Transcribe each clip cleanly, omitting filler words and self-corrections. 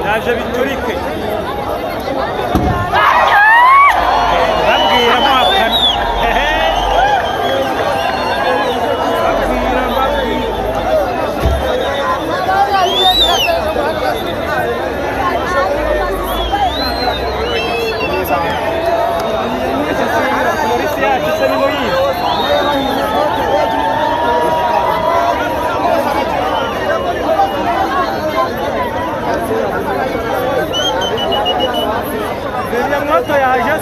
Naje biturike moto yaje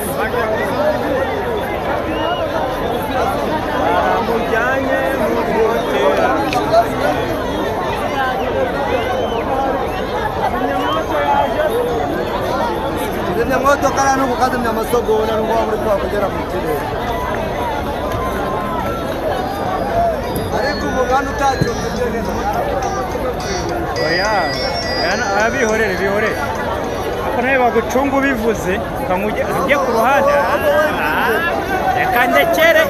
mujyanye mu hotera zimya moto kana no kukazimya amasogona n'uwo muri kwa kugera mu kirere ariko umuganda utacu kugenda oya abihorere bihorere nawe bagucunga ubivuze ukamujya ku ruhande reka ndekere